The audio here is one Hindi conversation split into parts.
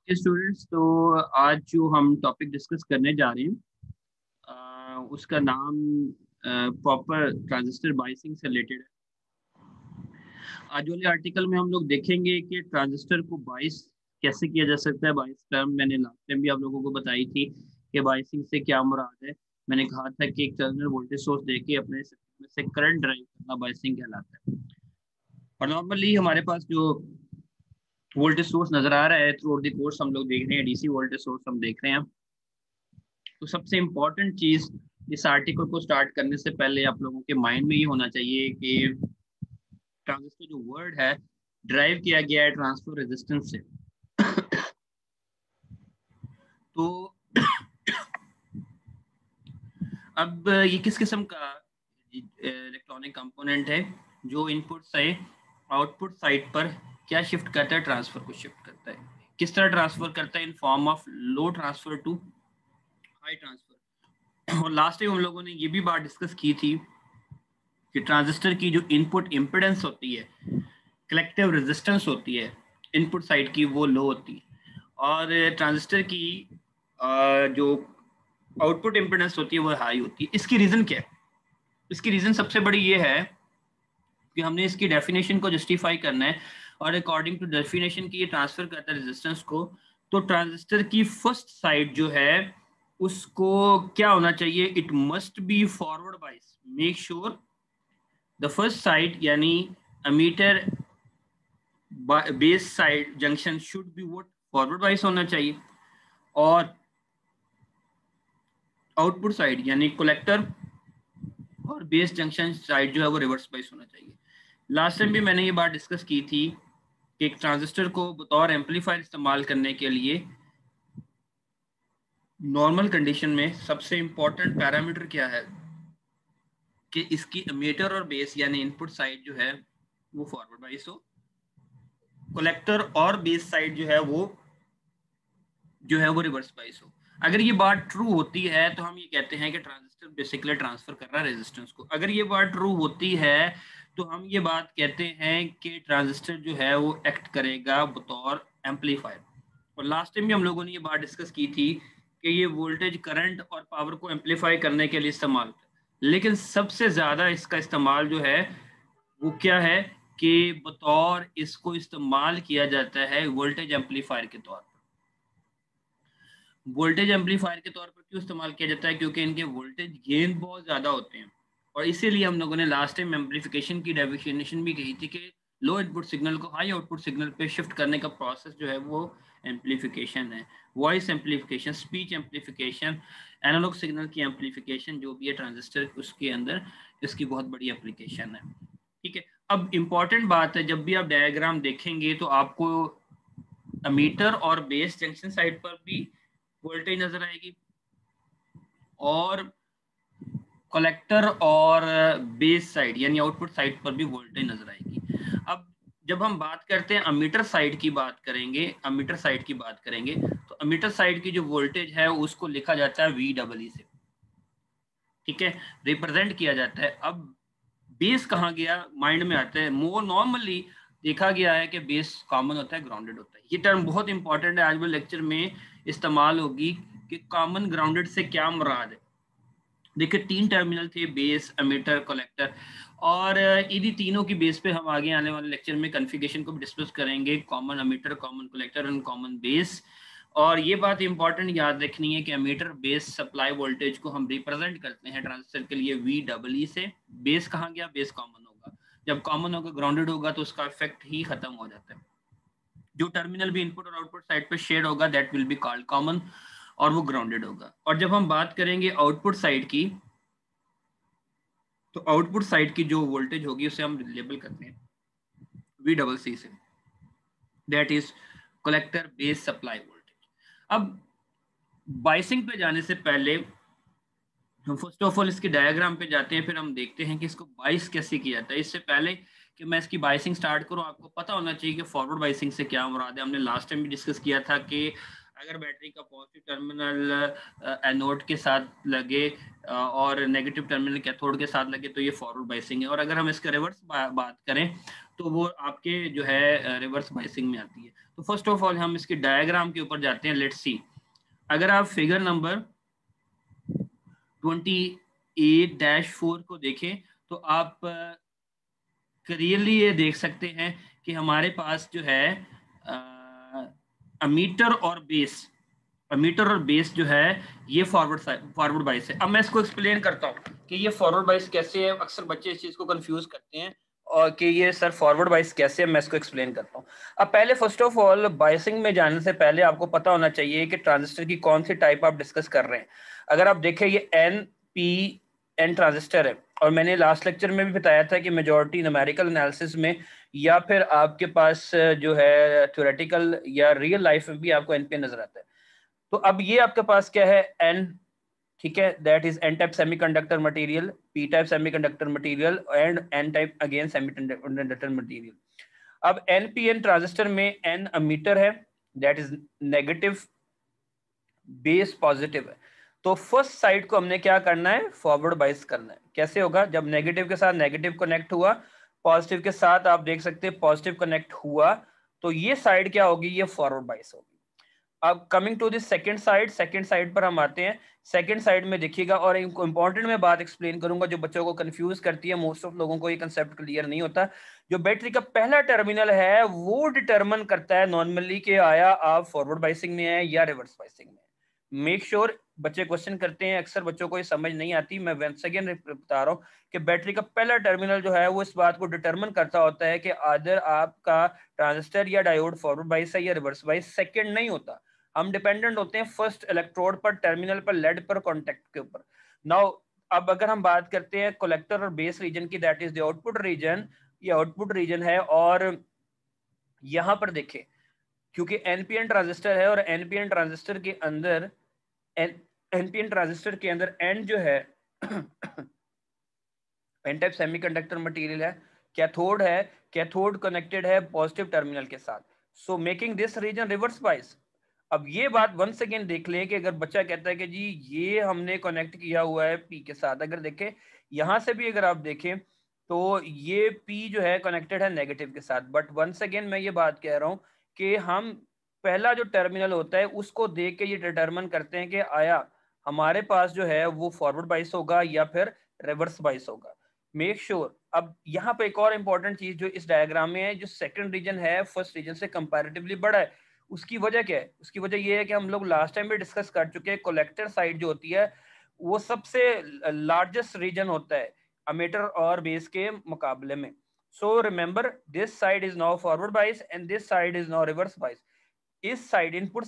स्टूडेंट्स, तो आज जो हम टॉपिक डिस्कस करने जा रहे हैं उसका नाम प्रॉपर ट्रांजिस्टर बायसिंग से रिलेटेड है। आज वाले आर्टिकल में हम लोग देखेंगे कि ट्रांजिस्टर को बायस कैसे किया जा सकता है। बायस टर्म मैंने लास्ट टाइम भी आप लोगों को बताई थी कि बायसिंग से क्या मुराद है। मैंने कहा था कि एक टर्मिनल वोल्टेज सोर्स देके अपने सर्किट में से करंट ड्राइव करना बायसिंग कहलाता है। और नॉर्मली हमारे पास जो वोल्टेज सोर्स नजर आ रहा है थ्रू आउट द कोर्स हम लोग देख रहे हैं, डीसी वोल्टेज सोर्स हम देख रहे हैं। तो सबसे इम्पोर्टेंट चीज इस आर्टिकल को स्टार्ट करने से पहले आप लोगों के माइंड में ये होना चाहिए कि ट्रांजिस्टर जो वर्ड है ड्राइव किया गया है ट्रांसफर रेजिस्टेंस से। तो अब ये किस किस्म का इलेक्ट्रॉनिक कंपोनेंट है जो इनपुट से आउटपुट साइड पर क्या शिफ्ट करता है, ट्रांसफर को शिफ्ट करता है। किस तरह ट्रांसफर करता है? In form of low transfer to high transfer. और लास्ट टाइम हम लोगों ने ये भी बात डिस्कस की थी कि ट्रांजिस्टर की जो इनपुट इम्पिडेंस होती है, कलेक्टिव रेजिस्टेंस होती है इनपुट साइड की, वो लो होती है और ट्रांजिस्टर की जो आउटपुट इम्पिडेंस होती है वो हाई होती है। इसकी रीजन क्या है? इसकी रीजन सबसे बड़ी ये है कि हमने इसकी डेफिनेशन को जस्टिफाई करना है और अकॉर्डिंग टू डेफिनेशन की ये ट्रांसफर करता है रेजिस्टेंस को। तो ट्रांजिस्टर की फर्स्ट साइड जो है उसको क्या होना चाहिए? It must be forward bias. Make sure the first side यानी emitter base side junction should be what? Forward bias होना चाहिए। और आउटपुट साइड यानी कलेक्टर और बेस जंक्शन साइड जो है वो रिवर्स बाइस होना चाहिए। लास्ट टाइम भी मैंने ये बात डिस्कस की थी कि एक ट्रांजिस्टर को बतौर एम्पलीफायर इस्तेमाल करने के लिए नॉर्मल कंडीशन में सबसे इंपॉर्टेंट पैरामीटर क्या है कि इसकी एमीटर और बेस यानी इनपुट साइड जो है वो फॉरवर्ड बाइस हो, कलेक्टर और बेस साइड जो है वो रिवर्स बाइस हो। अगर ये बात ट्रू होती है तो हम ये कहते हैं कि ट्रांजिस्टर बेसिकली ट्रांसफर कर रहा है रेजिस्टेंस को। अगर ये बात ट्रू होती है तो हम ये बात कहते हैं कि ट्रांजिस्टर जो है वो एक्ट करेगा बतौर एम्पलीफायर। और लास्ट टाइम भी हम लोगों ने ये बात डिस्कस की थी कि ये वोल्टेज करंट और पावर को एम्पलीफाई करने के लिए इस्तेमाल होता है, लेकिन सबसे ज्यादा इसका इस्तेमाल जो है वो क्या है कि बतौर इसको इस्तेमाल किया जाता है वोल्टेज एम्पलीफायर के तौर पर। वोल्टेज एम्पलीफायर के तौर पर क्यों इस्तेमाल किया जाता है? क्योंकि इनके वोल्टेज गेन बहुत ज्यादा होते हैं और इसीलिए हम लोगों ने लास्ट टाइम एम्पलीफिकेशन की डेफिनेशन भी कही थी कि लो इनपुट सिग्नल को हाई आउटपुट सिग्नल पे शिफ्ट करने का प्रोसेस जो है वो एम्पलीफिकेशन है। Voice amplification, speech amplification, analog signal की एम्पलीफिकेशन जो भी है ट्रांजिस्टर उसके अंदर इसकी बहुत बड़ी एप्लीकेशन है। ठीक है, अब इंपॉर्टेंट बात है, जब भी आप डायग्राम देखेंगे तो आपको एमीटर और बेस जंक्शन साइड पर भी वोल्टेज नजर आएगी और कलेक्टर और बेस साइड यानी आउटपुट साइड पर भी वोल्टेज नजर आएगी। अब जब हम बात करते हैं अमीटर साइड की बात करेंगे, अमीटर साइड की बात करेंगे तो अमीटर साइड की जो वोल्टेज है उसको लिखा जाता है VEE से। ठीक है, रिप्रेजेंट किया जाता है। अब बेस कहाँ गया? माइंड में आता है। मोर नॉर्मली देखा गया है कि बेस कॉमन होता है, ग्राउंडेड होता है। ये टर्म बहुत इंपॉर्टेंट है, आज वाले लेक्चर में इस्तेमाल होगी कि कॉमन ग्राउंडेड से क्या मुराद है। देखिए, 3 टर्मिनल थे, बेस, एमीटर, कलेक्टर, और इन्हीं तीनों की बेस पे हम आगे आने वाले लेक्चर में कॉन्फ़िगरेशन को भी डिस्कस करेंगे, common ammeter, common collector and common base. और ये बात इंपॉर्टेंट याद रखनी है कि एमीटर बेस सप्लाई वोल्टेज को हम रिप्रेजेंट करते हैं ट्रांजिस्टर के लिए VEE से। बेस कहाँ गया? बेस कॉमन होगा। जब कॉमन होगा, ग्राउंडेड होगा तो उसका इफेक्ट ही खत्म हो जाता है। जो टर्मिनल भी इनपुट और आउटपुट साइड पे शेड होगा that will be called common और वो ग्राउंडेड होगा। और जब हम बात करेंगे आउटपुट साइड की तो आउटपुट साइड की जो वोल्टेज होगी उसे हम लेबल करते हैं VCC से, that is collector base supply voltage. अब बाइसिंग पे जाने से पहले हम फर्स्ट ऑफ ऑल इसके डायग्राम पे जाते हैं, फिर हम देखते हैं कि इसको बाइस कैसे किया जाता है। इससे पहले कि मैं इसकी बाइसिंग स्टार्ट करूं, आपको पता होना चाहिए कि फॉरवर्ड बाइसिंग से क्या मुराद है। हमने लास्ट टाइम भी डिस्कस किया था कि अगर बैटरी का पॉजिटिव टर्मिनल एनोड के साथ लगे और नेगेटिव टर्मिनल कैथोड के साथ लगे तो ये फॉरवर्ड बाइसिंग है। और अगर हम इसका रिवर्स बात करें तो वो आपके जो है रिवर्स बाइसिंग में आती है। तो फर्स्ट ऑफ ऑल हम इसके डायग्राम के ऊपर जाते हैं। लेट्स सी, अगर आप फिगर नंबर 28-4 को देखें तो आप क्लियरली ये देख सकते हैं कि हमारे पास जो है अमीटर और बेस जो है ये फॉरवर्ड बाइस है। अब मैं इसको एक्सप्लेन करता हूँ कि ये फॉरवर्ड बाइस कैसे है। अक्सर बच्चे इस चीज को कंफ्यूज करते हैं और कि ये सर फॉरवर्ड बाइस कैसे है, मैं इसको एक्सप्लेन करता हूँ। अब पहले फर्स्ट ऑफ ऑल बाइसिंग में जाने से पहले आपको पता होना चाहिए कि ट्रांजिस्टर की कौन सी टाइप आप डिस्कस कर रहे हैं। अगर आप देखें ये एन ट्रांजिस्टर है, और मैंने लास्ट लेक्चर में भी बताया था कि मेजॉरिटी न्यूमेरिकल एनालिसिस में या फिर आपके पास जो है थ्योरेटिकल या रियल लाइफ में भी आपको एनपीएन नजर आता है। तो अब ये आपके पास क्या है, एन, ठीक है, that is N type semiconductor material, P type semiconductor material and N type again semiconductor material. अब एनपीएन ट्रांजिस्टर में एन अमीटर है, that is negative, base positive है। तो फर्स्ट साइड को हमने क्या करना है, फॉरवर्ड बाइस करना है। कैसे होगा, जब नेगेटिव के साथ नेगेटिव कनेक्ट हुआ, पॉजिटिव के साथ आप देख सकते हैं पॉजिटिव कनेक्ट हुआ, तो ये साइड क्या होगी, ये फॉरवर्ड बाइस होगी। अब coming to this second side पर हम आते हैं। सेकंड साइड में देखिएगा, और एक इंपॉर्टेंट मैं बात एक्सप्लेन करूंगा जो बच्चों को कंफ्यूज करती है। मोस्ट ऑफ लोगों को ये कंसेप्ट क्लियर नहीं होता। जो बैटरी का पहला टर्मिनल है वो डिटरमिन करता है नॉर्मली कि आया आप फॉरवर्ड बाइसिंग में है या रिवर्स बाइसिंग में। मेक श्योर बच्चे क्वेश्चन करते हैं, अक्सर बच्चों को ये समझ नहीं आती। मैं वंस अगेन बता रहा हूँ कि बैटरी का पहला टर्मिनल जो है वो इस बात को डिटरमिन करता होता है कि आदर आपका ट्रांजिस्टर या डायोड फॉरवर्ड बाइस है या रिवर्स बाइस। सेकंड नहीं होता, हम डिपेंडेंट होते हैं फर्स्ट इलेक्ट्रोड पर, टर्मिनल पर, लेड पर, कॉन्टेक्ट के ऊपर। नाउ अब अगर हम बात करते हैं कलेक्टर और बेस रीजन की, that is the output region, ये आउटपुट रीजन है। और यहां पर देखें, क्योंकि एनपीएन ट्रांजिस्टर है और एनपीएन ट्रांजिस्टर के अंदर एनपीएन ट्रांजिस्टर के अंदर एन जो है एन टाइप सेमीकंडक्टर मटेरियल है, कैथोड है, कैथोड कनेक्टेड है पॉजिटिव टर्मिनल के साथ, so making this region reverse bias. अब ये बात वंस अगेन देख लें कि अगर बच्चा कहता है कि जी ये हमने कनेक्ट किया हुआ है पी के साथ, अगर देखें यहां से भी अगर आप देखें तो ये पी जो है कनेक्टेड है नेगेटिव के साथ। बट वंस अगेन मैं ये बात कह रहा हूं कि हम पहला जो टर्मिनल होता है उसको देख के ये डिटरमिन करते हैं कि आया हमारे पास जो है वो फॉरवर्ड बाइस होगा या फिर रिवर्स बाइस होगा। मेक श्योर अब यहाँ पे एक और इंपॉर्टेंट चीज जो इस डायग्राम में है, जो सेकंड रीजन है फर्स्ट रीजन से कंपैरेटिवली बड़ा है, उसकी वजह क्या है, उसकी वजह ये है कि हम लोग लास्ट टाइम भी डिस्कस कर चुके हैं, कलेक्टर साइड जो होती है वो सबसे लार्जेस्ट रीजन होता है अमीटर और बेस के मुकाबले में। So remember this side is now forward बाइस and this side is now reverse bias. इस साइड इनपुट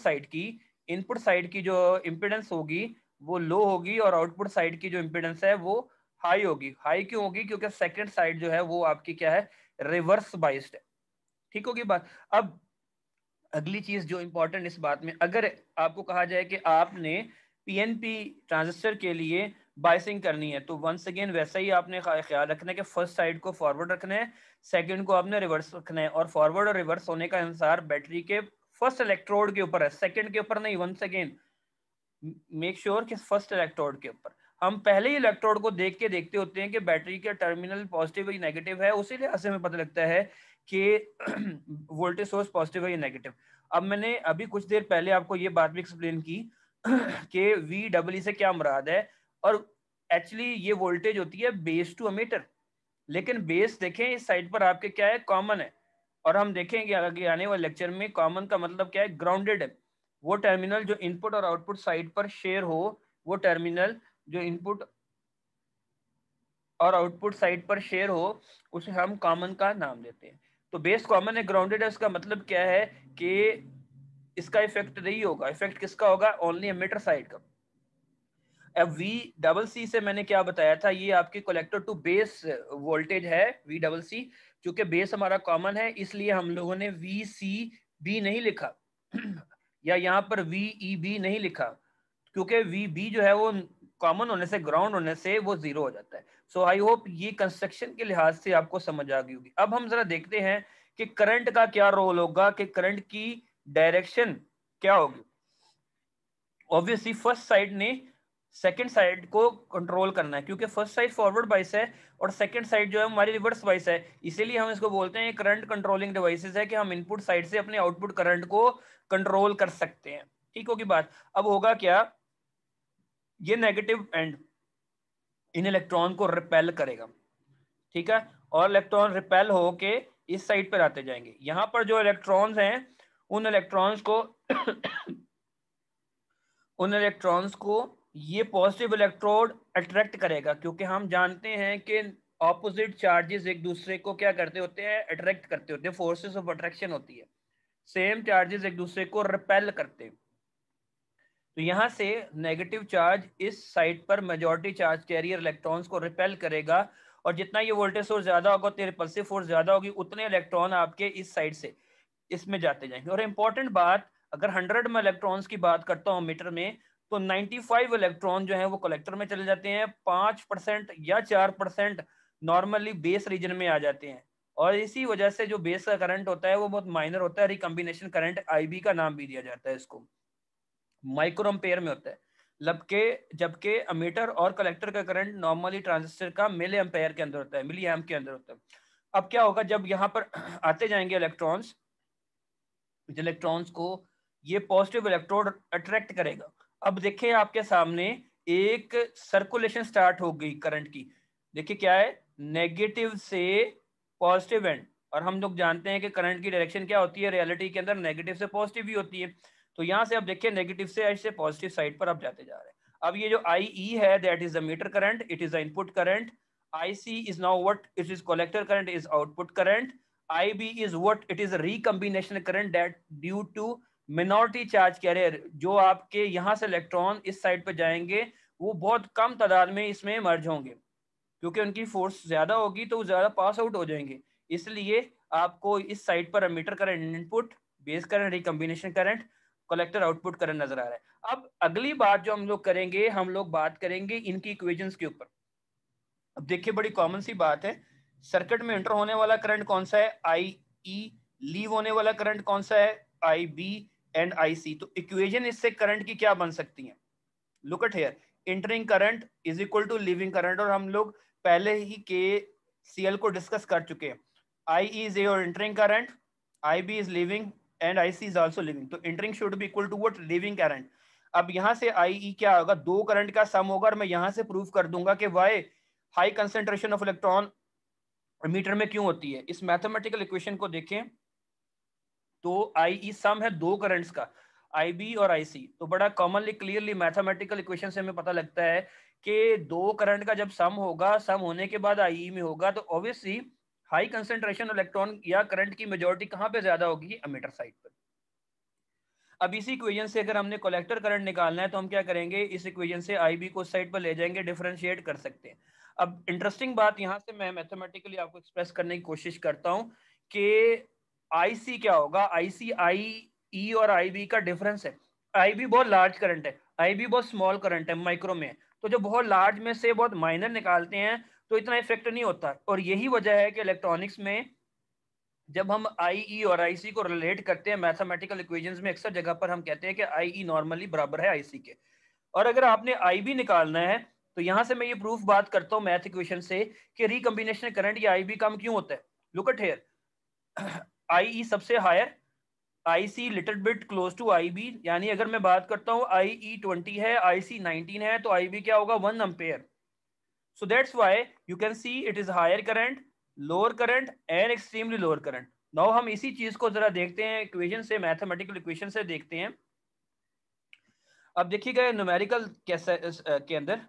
साइड की जो इम्पिडेंस होगी वो लो होगी और आउटपुट साइड की जो इम्पिडेंस है वो हाई होगी। हाई क्यों होगी, क्योंकि सेकंड साइड जो है वो आपकी क्या है, रिवर्स बाइस्ड है। ठीक होगी बात। अब अगली चीज जो इंपॉर्टेंट इस बात में, अगर आपको कहा जाए कि आपने पीएनपी ट्रांजिस्टर के लिए बाइसिंग करनी है तो वंस अगेन वैसा ही आपने ख्याल रखना है कि फर्स्ट साइड को फॉरवर्ड रखना है, सेकंड को आपने रिवर्स रखना है। और फॉरवर्ड और रिवर्स होने का आंसर बैटरी के फर्स्ट इलेक्ट्रोड के ऊपर है, सेकंड के ऊपर नहीं। वंस अगेन मेक श्योर कि फर्स्ट इलेक्ट्रोड के ऊपर। हम पहले ही इलेक्ट्रोड को देख के देखते होते हैं कि बैटरी के टर्मिनल पॉजिटिव या नेगेटिव है, उसी लिहाज से हमें पता लगता है कि वोल्टेज सोर्स पॉजिटिव है या नेगेटिव। अब मैंने अभी कुछ देर पहले आपको ये बात भी एक्सप्लेन की कि वी डबल ई से क्या मुराद है, और एक्चुअली ये वोल्टेज होती है बेस टू अमीटर। लेकिन बेस देखें इस साइड पर आपके क्या है, कॉमन है, और हम देखेंगे आगे आने वाले लेक्चर में कॉमन का मतलब क्या है, ग्राउंडेड है। वो टर्मिनल जो इनपुट और आउटपुट साइड पर शेयर हो, वो टर्मिनल जो इनपुट और आउटपुट साइड पर शेयर हो, उसे हम कॉमन का नाम देते हैं। तो बेस कॉमन है, ग्राउंडेड है, उसका मतलब क्या है कि इसका इफेक्ट नहीं होगा। इफेक्ट किसका होगा, ओनली एमिटर साइड का। अब वी डबल सी से मैंने क्या बताया था, ये आपकी कलेक्टर टू बेस वोल्टेज है वी डबल सी। चूंकि बेस हमारा कॉमन है इसलिए हम लोगों ने वी सी बी नहीं लिखा या यहाँ पर वी ई बी नहीं लिखा, क्योंकि वी बी जो है वो कॉमन होने से, ग्राउंड होने से वो जीरो हो जाता है। सो आई होप ये कंस्ट्रक्शन के लिहाज से आपको समझ आ गई होगी। अब हम जरा देखते हैं कि करंट का क्या रोल होगा, कि करंट की डायरेक्शन क्या होगी। ऑब्वियसली फर्स्ट साइड ने सेकंड साइड को कंट्रोल करना है, क्योंकि फर्स्ट साइड फॉरवर्ड बाइस है और सेकंड साइड जो है हमारी रिवर्स बाइस है, इसीलिए हम इसको बोलते हैं करंट कंट्रोलिंग डिवाइसेस है, कि हम इनपुट साइड से अपने आउटपुट करंट को कंट्रोल कर सकते हैं। ठीक होगी बात। अब होगा क्या, ये नेगेटिव एंड इन इलेक्ट्रॉन को रिपेल करेगा, ठीक है, और इलेक्ट्रॉन रिपेल होके इस साइड पर आते जाएंगे। यहां पर जो इलेक्ट्रॉन्स हैं उन इलेक्ट्रॉन्स को उन इलेक्ट्रॉन्स को ये पॉजिटिव इलेक्ट्रोड अट्रैक्ट करेगा, क्योंकि हम जानते हैं कि ऑपोजिट चार्जेस एक दूसरे को क्या करते होते हैं, अट्रैक्ट करते होते हैं, फोर्सेस ऑफ अट्रैक्शन होती है। सेम चार्जेस एक दूसरे को रिपेल करते हैं। तो यहां से नेगेटिव चार्ज इस साइड पर मेजॉरिटी चार्ज कैरियर इलेक्ट्रॉन्स को रिपेल करेगा, और जितना ये वोल्टेज सोर्स ज्यादा होगा उतनी रिपल्सिव फोर्स ज्यादा होगी, उतने इलेक्ट्रॉन आपके इस साइड से इसमें जाते जाएंगे। और इंपॉर्टेंट बात, अगर 100 में इलेक्ट्रॉन्स की बात करता हूं मीटर में, तो 95 इलेक्ट्रॉन जो है वो कलेक्टर में चले जाते हैं, 5% या 4% नॉर्मली बेस रीजन में आ जाते हैं, और इसी वजह से जो बेस का करंट होता है वो बहुत माइनर होता है, रिकॉम्बिनेशन करंट आईबी का नाम भी दिया जाता है इसको, माइक्रो एम्पेयर में होता है। जबकि अमीटर और कलेक्टर का करंट नॉर्मली ट्रांजिस्टर का मिली एम्पेयर के अंदर होता है, मिली एम्प के अंदर होता है। अब क्या होगा, जब यहाँ पर आते जाएंगे इलेक्ट्रॉन्स को ये पॉजिटिव इलेक्ट्रोड अट्रैक्ट करेगा। अब देखिए आपके सामने एक सर्कुलेशन स्टार्ट हो गई करंट की। देखिए क्या है, नेगेटिव से पॉजिटिव एंड, और हम लोग जानते हैं कि करंट की डायरेक्शन क्या होती है रियलिटी के अंदर, नेगेटिव से पॉजिटिव ही होती है। तो यहां से अब देखिए नेगेटिव से ऐसे पॉजिटिव साइड पर आप जाते जा रहे हैं। अब ये जो आई ई है that is the emitter current, it is the input current. IC is now what it is, collector current is output current. IB is what it is, a recombination current that due to minority charge carrier, जो आपके यहाँ से इलेक्ट्रॉन इस साइड पे जाएंगे वो बहुत कम तादाद में इसमें मर्ज होंगे, क्योंकि उनकी फोर्स ज्यादा होगी तो वो ज्यादा पास आउट हो जाएंगे। इसलिए आपको इस साइड पर emitter current input, base current recombination current, collector output current नजर आ रहा है। अब अगली बात जो हम लोग करेंगे, हम लोग बात करेंगे इनकी इक्वेशंस के ऊपर। अब देखिए बड़ी कॉमन सी बात है, सर्किट में एंटर होने वाला करंट कौन सा है, आई ई, लीव होने वाला करंट कौन सा है, आई बी एंड आई सी। तो इक्वेशन इससे करंट की क्या बन सकती है, look at here, entering current is equal to leaving current, और हम लोग पहले ही के सीएल को डिस्कस कर चुके हैं। I is your entering current, I B is leaving and I C is also leaving, तो entering should be equal to what, leaving current. अब यहां से आई ई क्या होगा, दो करंट का सम होगा, और मैं यहां से प्रूव कर दूंगा कि why high concentration of electron emitter में क्यों होती है। इस मैथमेटिकल इक्वेशन को देखें तो आई ई सम है दो करंट्स का, आई बी और आई सी। तो बड़ा कॉमनली क्लियरली मैथमेटिकल इक्वेशन से हमें पता लगता है कि दो करंट का जब सम होगा, सम होने के बाद आई ई में होगा, तो ऑब्वियसली हाई कंसेंट्रेशन इलेक्ट्रॉन या करंट की मेजॉरिटी कहां पे ज्यादा होगी, एमीटर साइड पर। अब इसी इक्वेशन से अगर हमने कलेक्टर करंट निकालना है तो हम क्या करेंगे, इस इक्वेशन से आई बी को साइड पर ले जाएंगे, डिफरेंशिएट कर सकते हैं। अब इंटरेस्टिंग बात यहां से मैं मैथमेटिकली आपको एक्सप्रेस करने की कोशिश करता हूं कि आई सी क्या होगा, आई सी आई ई और आई बी का डिफरेंस है। आई बी बहुत लार्ज करंट है, आई बी बहुत स्मॉल करंट है, माइक्रो में है। तो जब बहुत लार्ज में से बहुत माइनर निकालते हैं तो इतना इफेक्ट नहीं होता, और यही वजह है कि इलेक्ट्रॉनिक्स में जब हम आई ई और आई सी को रिलेट करते हैं मैथमेटिकल इक्वेशंस में, अक्सर जगह पर हम कहते हैं कि आई ई नॉर्मली बराबर है आई सी के। और अगर आपने आई बी निकालना है तो यहां से मैं ये प्रूफ बात करता हूं मैथ इक्वेशन से कि रिकॉम्बिनेशन करंट या आई बी कम क्यों होता है। Look at here, I E सबसे higher, I C little bit close to I B, यानी अगर मैं बात करता हूं आई ई 20 है, आई सी 19 है, तो आई बी क्या होगा, 1 ampere. So that's why you can see it is higher current, lower current and extremely lower current. Now हम इसी चीज को जरा देखते हैं इक्वेशन से, मैथमेटिकल इक्वेशन से देखते हैं। अब देखिएगा न्यूमेरिकल के अंदर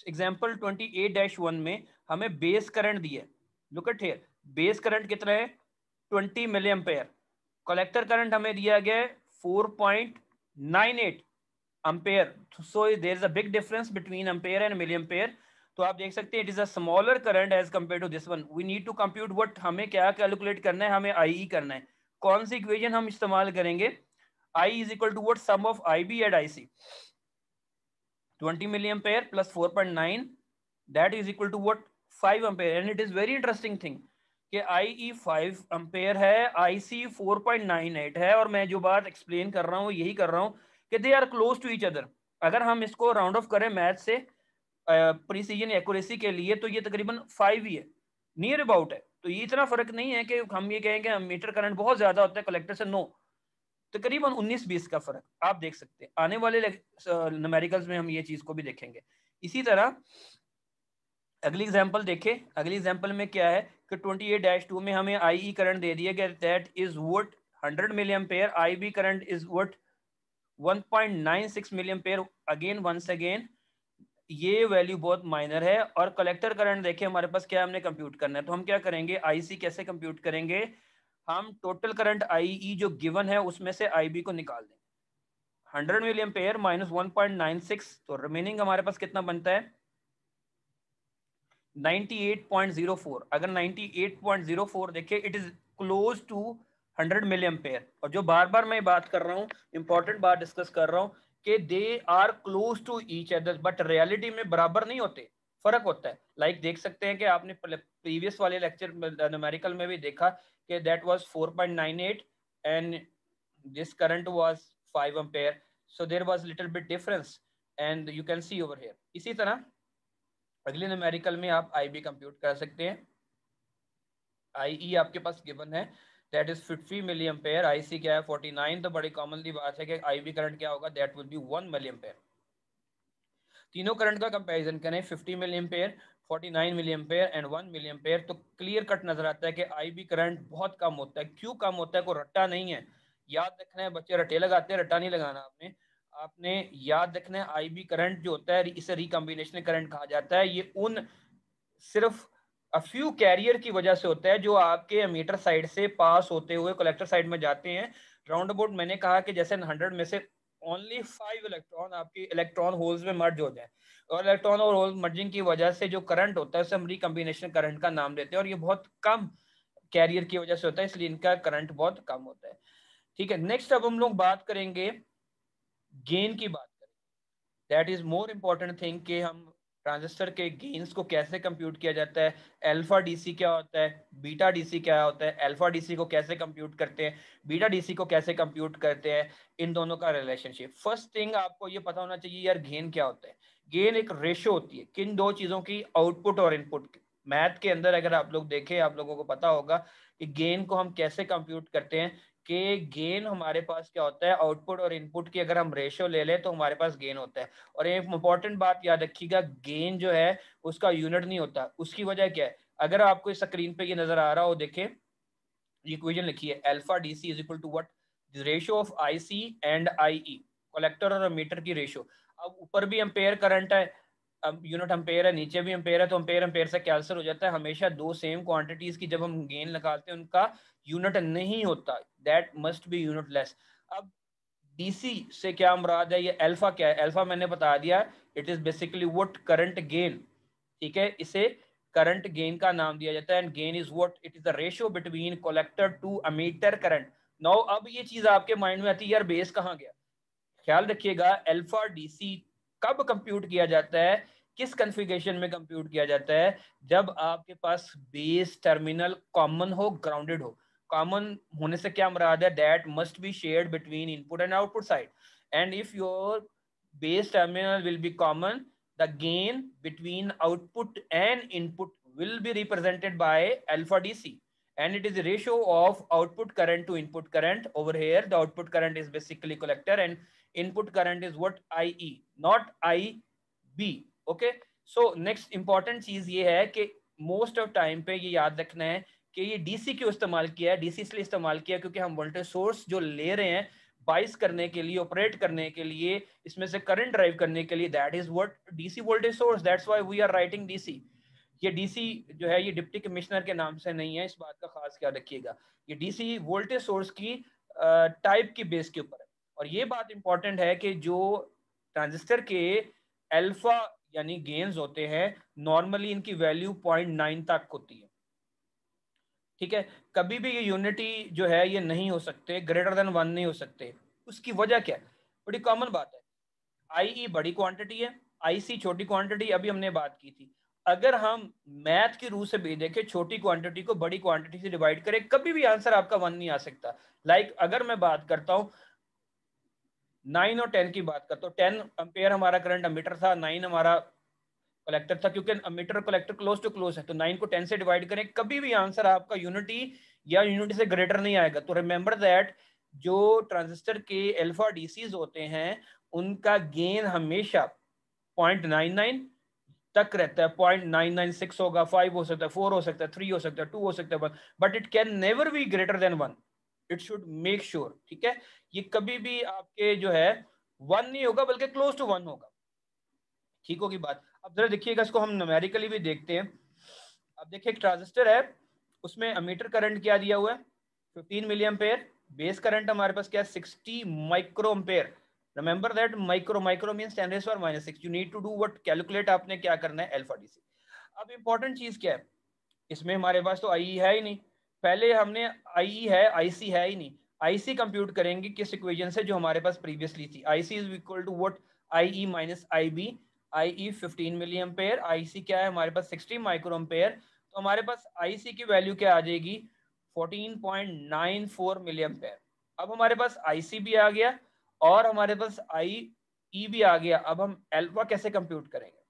एग्जांपल 28-1 में हमें बेस करंट दिया है। Look at here, base current कितना है, 20 मिली एम्पेयर। कलेक्टर करंट हमें दिया गया है 4.98 ampere. So there is a big difference between ampere and milli ampere. तो आप देख सकते हैं it is a smaller current as compared to this one. We need to compute what, हमें क्या कैलकुलेट करना है, हमें आई करना है। कौन सी इक्वेशन हम इस्तेमाल करेंगे, I is equal to what, sum of I B and I C, 20 milli ampere plus 4.9 that is equal to what, 5 ampere. And it is very interesting thing कि आई ई 5 अम्पेयर है, आई सी 4.98 है, और मैं जो बात एक्सप्लेन कर रहा हूँ यही कर रहा हूँ कि they are close to each other. अगर हम इसको राउंड ऑफ करें मैथ से प्रिसीजन एक्यूरेसी के लिए तो ये तकरीबन 5 ही है, नियर अबाउट है। तो ये इतना फर्क नहीं है कि हम ये कहें कि मीटर करंट बहुत ज्यादा होता है कलेक्टर से, नो, तकरीबन 19-20 का फर्क आप देख सकते हैं। आने वाले न्यूमेरिकल्स में हम ये चीज को भी देखेंगे। इसी तरह अगली एग्जांपल देखें। अगली एग्जांपल में क्या है कि 28-2 में हमें आई करंट दे दिया गया, that is what 100 milliampere, I B current is what 1.96 milliampere. Again once again ये वैल्यू बहुत माइनर है। और कलेक्टर करंट देखिए हमारे पास क्या हमने कंप्यूट करना है, तो हम क्या करेंगे, आईसी कैसे कंप्यूट करेंगे, हम टोटल करंट आईई जो गिवन है उसमें से आईबी को निकाल देंगे। 100 मिली एम्पेयर माइनस 1.96, तो रिमेनिंग हमारे पास कितना बनता है 98.04। अगर 98.04 देखिए it is close to 100 milliampere. और जो बार बार मैं बात कर रहा हूँ, इंपॉर्टेंट बात डिस्कस कर रहा हूँ कि they are close to each other, but reality में बराबर नहीं होते, फर्क होता है। लाइक देख सकते हैं कि आपने प्रीवियस वाले लेक्चर न्यूमेरिकल में भी देखा कि that was 4.98 and this current was 5 ampere, so there was little bit difference and you can see over here। इसी तरह अगले न्यूमेरिकल में आप आई बी कंप्यूट कर सकते हैं। आई ई आपके पास गिवन है दैट इज 50 मिली एम्पेयर, आई सी क्या है 49, तो बड़ी कॉमनली बात है कि आई बी करंट क्या होगा, that will be 1 milli ampere. तीनों करंट का कंपैरिजन करें 50 milli ampere, 49 milli ampere and 1 milli ampere, तो क्लियर कट नजर आता है कि आई बी करंट बहुत कम होता है। क्यों कम होता है, कोई रट्टा नहीं है, याद रखना है। बच्चे रट्टे लगाते हैं, रट्टा नहीं लगाना आपने। आपने याद रखना है आई बी करंट जो होता है इसे रिकॉम्बिनेशन करंट कहा जाता है। ये उन सिर्फ अ फ्यू कैरियर की वजह से होता है जो आपके एमीटर साइड से पास होते हुए कलेक्टर साइड में जाते हैं। राउंड अबाउट मैंने कहा कि जैसे 100 में से ओनली 5 इलेक्ट्रॉन आपके इलेक्ट्रॉन होल्स में मर्ज हो जाए, और इलेक्ट्रॉन और होल मर्जिंग की वजह से जो करंट होता है उसे हम रिकॉम्बिनेशन करंट का नाम देते हैं। और ये बहुत कम कैरियर की वजह से होता है, इसलिए इनका करंट बहुत कम होता है। ठीक है, नेक्स्ट अब हम लोग बात करेंगे गेन की बात करें। That is more important thing कि हम ट्रांजिस्टर के गेन्स को कैसे कंप्यूट किया जाता है, अल्फा डीसी क्या होता है, बीटा डीसी क्या होता है, अल्फा डीसी को कैसे कंप्यूट करते हैं, बीटा डीसी को कैसे कंप्यूट करते हैं, इन दोनों का रिलेशनशिप। फर्स्ट थिंग आपको ये पता होना चाहिए यार गेन क्या होता है। गेन एक रेशो होती है किन दो चीजों की, आउटपुट और इनपुट की। मैथ के अंदर अगर आप लोग देखें, आप लोगों को पता होगा कि गेन को हम कैसे कंप्यूट करते हैं, कि गेन हमारे पास क्या होता है, आउटपुट और इनपुट की अगर हम रेशियो ले लें तो हमारे पास गेन होता है। और एक इंपॉर्टेंट बात याद रखिएगा, गेन जो है उसका यूनिट नहीं होता। उसकी वजह क्या है, अगर आपको स्क्रीन पे ये नजर आ रहा हो, देखें ये इक्वेशन लिखी है, alpha DC is equal to what, the ratio of IC and IE, collector और मीटर की रेशियो। अब ऊपर भी एम्पेयर करंट है, अब यूनिट एम्पेयर है, नीचे भी एम्पेयर है, तो एम्पेयर एम्पेयर से कैंसिल हो जाता है। हमेशा दो सेम क्वांटिटीज की जब हम गेन लगाते हैं उनका यूनिट नहीं होता, that must be unit less. अब डीसी से क्या मुराद है, ये अल्फा क्या है, अल्फा मैंने बता दिया, it is basically what current gain. ठीक है, इसे करंट गेन का नाम दिया जाता है। And gain is what, it is the ratio between collector to emitter current. Now अब ये चीज आपके माइंड में आती है यार बेस कहाँ गया। ख्याल रखिएगा अल्फा डीसी कब कंप्यूट किया जाता है, किस कॉन्फ़िगरेशन में कंप्यूट किया जाता है, जब आपके पास बेस टर्मिनल कॉमन हो, ग्राउंडेड हो। कॉमन होने से क्या मुराद है, that must be shared between input and output side. And if your base terminal will be common, the gain between output and input will be represented by alpha DC, and it is a ratio of output current to input current. Over here the output current is basically collector and input current is what, IE, not IB। okay, so next important चीज ये है कि most of time पे ये याद रखना है कि ये डीसी क्यों इस्तेमाल किया है। डीसी इसलिए इस्तेमाल किया क्योंकि हम वोल्टेज सोर्स जो ले रहे हैं बाइस करने के लिए, ऑपरेट करने के लिए, इसमें से करंट ड्राइव करने के लिए, that is what DC voltage source, that's why we are writing DC. ये डीसी जो है ये डिप्टी कमिश्नर के नाम से नहीं है, इस बात का खास ख्याल रखिएगा। ये डीसी वोल्टेज सोर्स की टाइप की बेस के ऊपर है। और ये बात इंपॉर्टेंट है कि जो ट्रांजिस्टर के अल्फा यानी गेन्स होते हैं, नॉर्मली इनकी वैल्यू 0.9 तक होती है। ठीक है, कभी भी ये यूनिटी जो है ये नहीं हो सकते, ग्रेटर देन 1 नहीं हो सकते। उसकी वजह क्या है, बड़ी कॉमन बात है, आई बड़ी क्वांटिटी है, आईसी छोटी क्वांटिटी, अभी हमने बात की थी। अगर हम मैथ की रूल से भी देखें, छोटी क्वांटिटी को बड़ी क्वांटिटी से डिवाइड करें, कभी भी आंसर आपका 1 नहीं आ सकता। लाइक अगर मैं बात करता हूं 9 और 10 की बात करते हो, 10 एम्पेयर हमारा करंट अमीटर था, 9 हमारा कलेक्टर था, क्योंकि अमीटर और कलेक्टर क्लोज टू क्लोज है, तो 9 को 10 से डिवाइड करें, कभी भी आंसर आपका यूनिटी या यूनिटी से ग्रेटर नहीं आएगा। तो रिमेंबर दैट जो ट्रांजिस्टर के अल्फा डीसीज होते हैं उनका गेन हमेशा 0.99 तक रहता है, 0.996 होगा, 5 हो सकता है, 4 हो सकता है, 3 हो सकता है, 2 हो सकता है, 1, but it can never be greater than 1। It should make sure, ठीक है, ये कभी भी आपके जो है 1 नहीं होगा बल्कि क्लोज टू 1 होगा। ठीक होगी बात। अब जरा देखिएगा, इसको हम न्यूमेरिकली भी देखते हैं। अब देखिए एक ट्रांजिस्टर है, उसमें अमीटर करंट क्या दिया हुआ है 15 मिली एम्पेयर, बेस करंट हमारे पास क्या है 60 micro ampere. Remember that micro micro means 10⁻⁻⁶। You need to do what, calculate आपने क्या करना है अल्फा डीसी। अब इंपॉर्टेंट चीज क्या है, इसमें हमारे पास तो आई है ही नहीं, पहले हमने आई है, आईसी है ही नहीं, आईसी कंप्यूट करेंगे किस इक्वेशन से, जो हमारे पास प्रीवियसली थी, IC is equal to what, I E minus I B. I E 15 milli ampere, IC क्या है हमारे पास 60 माइक्रो एम्पेयर, तो हमारे पास आईसी की वैल्यू क्या आ जाएगी 14.94 मिली एम्पेयर। अब हमारे पास आईसी भी आ गया और हमारे पास आई ई भी आ गया। अब हम अल्फा कैसे कंप्यूट करेंगे,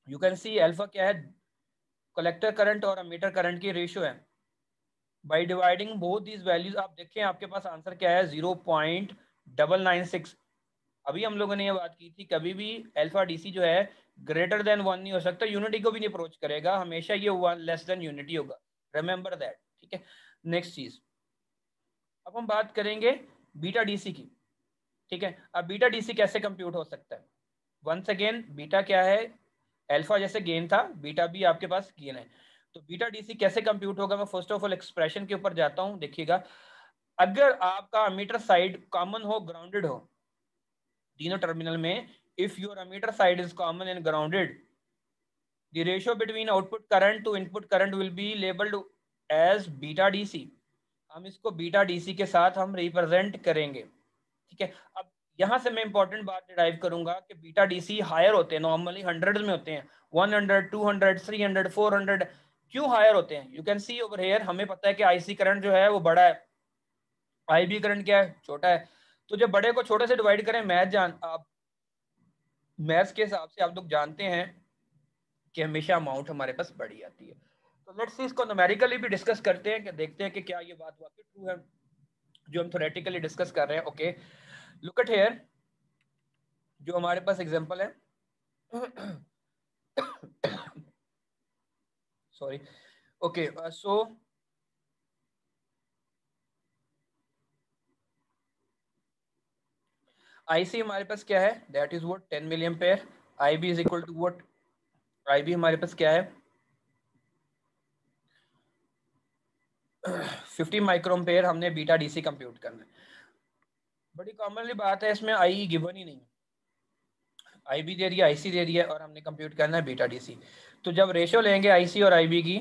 यू कैन सी अल्फा क्या है, कलेक्टर करंट और अमीटर करंट की रेशियो है। By dividing both these values, आप देखें आपके पास आंसर क्या है 0.996। अभी हम लोगों ने ये बात की थी, कभी भी अल्फा डीसी जो है ग्रेटर देन 1 नहीं हो सकता, यूनिटी को भी नहीं अप्रोच करेगा, हमेशा ये 1 लेस देन यूनिटी होगा। रिमेंबर दैट, ठीक है। नेक्स्ट चीज, अब हम बात करेंगे बीटा डीसी की, ठीक है। अब बीटा डीसी कैसे कंप्यूट हो सकता है, वंस अगेन बीटा क्या है, अल्फा जैसे गेन था, बीटा भी आपके पास गेन है, तो बीटा डीसी कैसे कंप्यूट होगा, मैं फर्स्ट ऑफ ऑल एक्सप्रेशन के ऊपर जाता हूं। देखिएगा, अगर आपका अमीटर साइड कॉमन हो, ग्राउंडेड हो, तीनों टर्मिनल में, if your ammeter side is common and grounded, the ratio between output current to input current will be labeled as beta DC. हम इसको बीटा डीसी के साथ हम रिप्रेजेंट करेंगे, ठीक है। अब यहां से मैं इंपॉर्टेंट बात डिराइव करूंगा कि बीटा डीसी हायर होते हैं, नॉर्मली हंड्रेड में होते हैं, 100, 200, 300, 400। क्यों हायर होते हैं, you can C over here, हमें पता है कि आईसी करंट जो है वो बड़ा है, आईबी करंट क्या है छोटा है, तो जब बड़े को छोटे से डिवाइड करें, आप मैथ्स के हिसाब से आप लोग जानते हैं कि हमेशा अमाउंट हमारे पास बढ़ी आती है। तो लेट्स सी इसको न्यूमेरिकली भी डिस्कस करते हैं, कि देखते हैं कि क्या ये बात वाकई ट्रू है जो हम थ्योरेटिकली डिस्कस कर रहे हैं। ओके, लुक एट हियर, जो हमारे पास एग्जांपल है सॉरी, ओके, सो आईसी हमारे पास क्या है, that is what 10 milli ampere, IB is equal to what, IB हमारे पास क्या है 50 माइक्रो एम्पेयर। हमने बीटा डीसी कंप्यूट करना है, बड़ी कॉमनली बात है, इसमें आई गिवन ही नहीं है, आईबी दे दिया, आईसी दे दिया, और हमने कंप्यूट करना है बीटा डीसी। तो जब रेशियो लेंगे आईसी और आईबी की,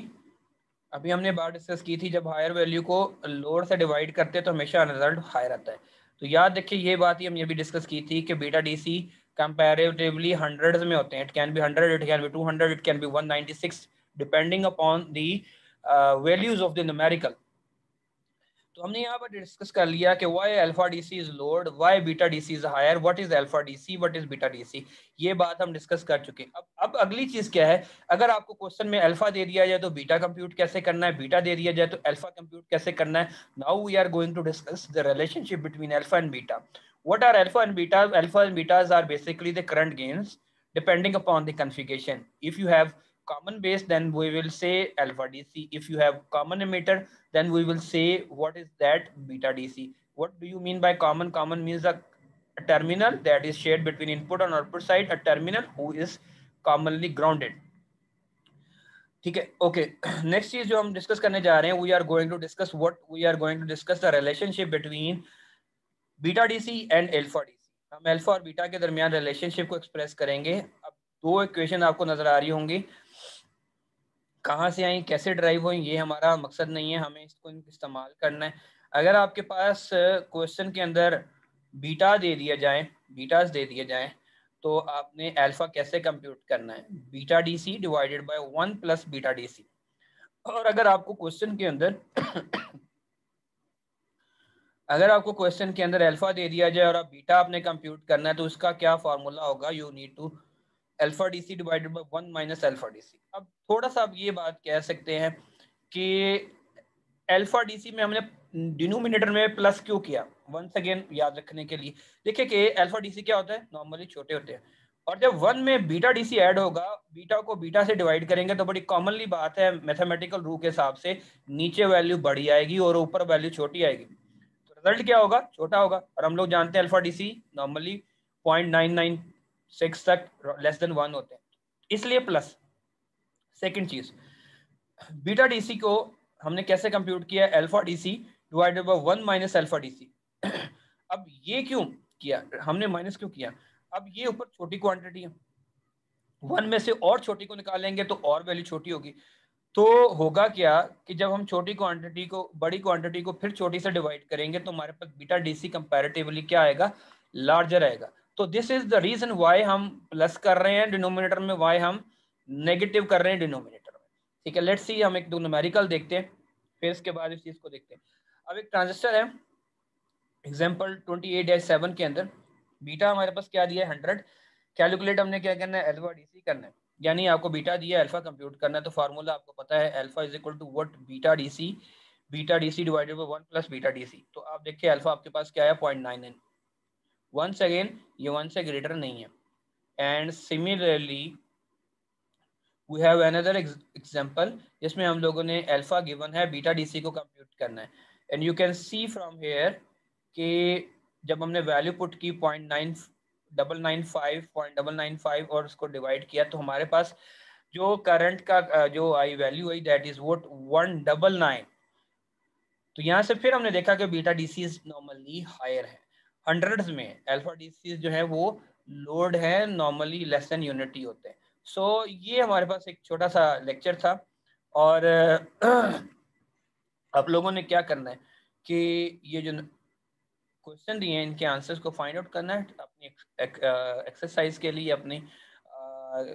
अभी हमने बात डिस्कस की थी, जब हायर वैल्यू को लोअर से डिवाइड करते हैं तो हमेशा रिजल्ट हायर आता है। तो याद रखिए ये बात ही हम ये भी डिस्कस की थी कि बीटा डीसी कंपैरेटिवली हंड्रेड्स में होते हैं, it can be 100, it can be 200, it can be 196, depending upon the values of the numerical. तो हमने यहाँ पर डिस्कस कर लिया कि why alpha DC is lowered, why beta DC is higher, what is alpha DC, what is beta DC, ये बात हम डिस्कस कर चुके हैं। अब अगली चीज क्या है, अगर आपको क्वेश्चन में अल्फा दे दिया जाए तो बीटा कंप्यूट कैसे करना है, बीटा दे दिया जाए तो अल्फा कंप्यूट कैसे करना है। Now we are going to discuss the relationship between alpha and beta. What are alpha and beta, alpha and betas are basically the current gains depending upon the configuration. If you have common base, then we will say alpha DC. If you have common emitter, then we will say what is that beta DC. What do you mean by common? Common means a terminal that is shared between input and output side, a terminal who is commonly grounded. ठीक है, ओके। नेक्स्ट चीज जो हम डिस्कस करने जा रहे हैं, we are going to discuss what we are going to discuss the relationship between beta DC and alpha DC. हम अल्फा और बीटा के दरमियान रिलेशनशिप को एक्सप्रेस करेंगे। अब दो इक्वेशन आपको नजर आ रही होंगी, कहाँ से आई, कैसे ड्राइव हुई, ये हमारा मकसद नहीं है, हमें इसको इस्तेमाल करना है। अगर आपके पास क्वेश्चन के अंदर बीटा दे दिया जाए, बीटास दे दिए जाए, तो आपने अल्फा कैसे कंप्यूट करना है, beta DC divided by 1 plus beta DC. और अगर आपको क्वेश्चन के अंदर अगर आपको क्वेश्चन के अंदर अल्फा दे दिया जाए और आप बीटा आपने कंप्यूट करना है तो उसका क्या फार्मूला होगा, you need to alpha D C divided by 1 minus alpha D C. अब थोड़ा सा आप ये बात कह सकते हैं कि अल्फा डी सी में हमने डिनोमिनेटर में प्लस क्यों किया, वंस अगेन याद रखने के लिए देखिए कि अल्फा डी सी क्या होता है, नॉर्मली छोटे होते हैं, और जब 1 में बीटा डी सी ऐड होगा, बीटा को बीटा से डिवाइड करेंगे तो बड़ी कॉमनली बात है मैथमेटिकल रूल के हिसाब से नीचे वैल्यू बड़ी आएगी और ऊपर वैल्यू छोटी आएगी, तो रिजल्ट क्या होगा, छोटा होगा। और हम लोग जानते हैं अल्फा डी सी नॉर्मली 0.996 तक लेस देन 1 होते हैं, इसलिए प्लस। सेकंड चीज, बीटा डी सी को हमने कैसे कंप्यूट किया, alpha D C divided by 1 minus alpha D C. अब ये क्यों किया हमने, माइनस क्यों किया, अब ये ऊपर छोटी क्वांटिटी है, 1 में से और छोटी को निकालेंगे तो और वैल्यू छोटी होगी, तो होगा क्या कि जब हम छोटी क्वांटिटी को बड़ी क्वांटिटी को फिर छोटी से डिवाइड करेंगे तो हमारे पास बीटा डी सी कंपैरेटिवली क्या आएगा, लार्जर आएगा। तो this is the reason why हम प्लस कर रहे हैं डिनोमिनेटर में, वाई हम नेगेटिव कर रहे हैं डिनोमिनेटर में। ठीक है, लेट्स सी, हम एक दो न्यूमेरिकल देखते हैं फिर इसके बाद इस चीज को देखते हैं। अब एक ट्रांजिस्टर है, एग्जाम्पल 28-7 के अंदर बीटा हमारे पास क्या दिया है 100, कैलकुलेट हमने क्या करना है, अल्फा डी सी करना है, यानी आपको बीटा दिया है अल्फा कंप्यूट करना है, तो फार्मूला आपको पता है alpha is equal to what, beta D C divided by 1 plus beta D C. तो आप देखिए अल्फा आपके पास क्या है 0.99, वंस अगेन ये 1 से ग्रेटर नहीं है। And similarly we have another example जिसमें हम लोगों ने अल्फा गिवन है, बीटा डी सी को कंप्यूट करना है, and you can see from here कि जब हमने वैल्यू पुट की 0.995 और उसको डिवाइड किया तो हमारे पास जो करंट का जो I value I that is what 199। तो यहाँ से फिर हमने देखा कि beta D C normally higher है, हंड्रेड्स में, अल्फा डी सी जो है वो लोड है नॉर्मली लेस देन यूनिटी होते हैं। सो ये हमारे पास एक छोटा सा लेक्चर था, और आप लोगों ने क्या करना है कि ये जो क्वेश्चन दिए हैं इनके आंसर्स को फाइंड आउट करना है अपनी एक्सरसाइज के लिए, अपनी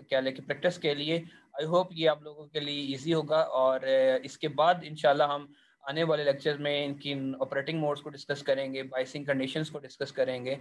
क्या लेके प्रैक्टिस के लिए। आई होप ये आप लोगों के लिए इजी होगा, और इसके बाद इंशाल्लाह हम आने वाले लेक्चर्स में इनकी ऑपरेटिंग मोड्स को डिस्कस करेंगे, बाइसिंग कंडीशंस को डिस्कस करेंगे।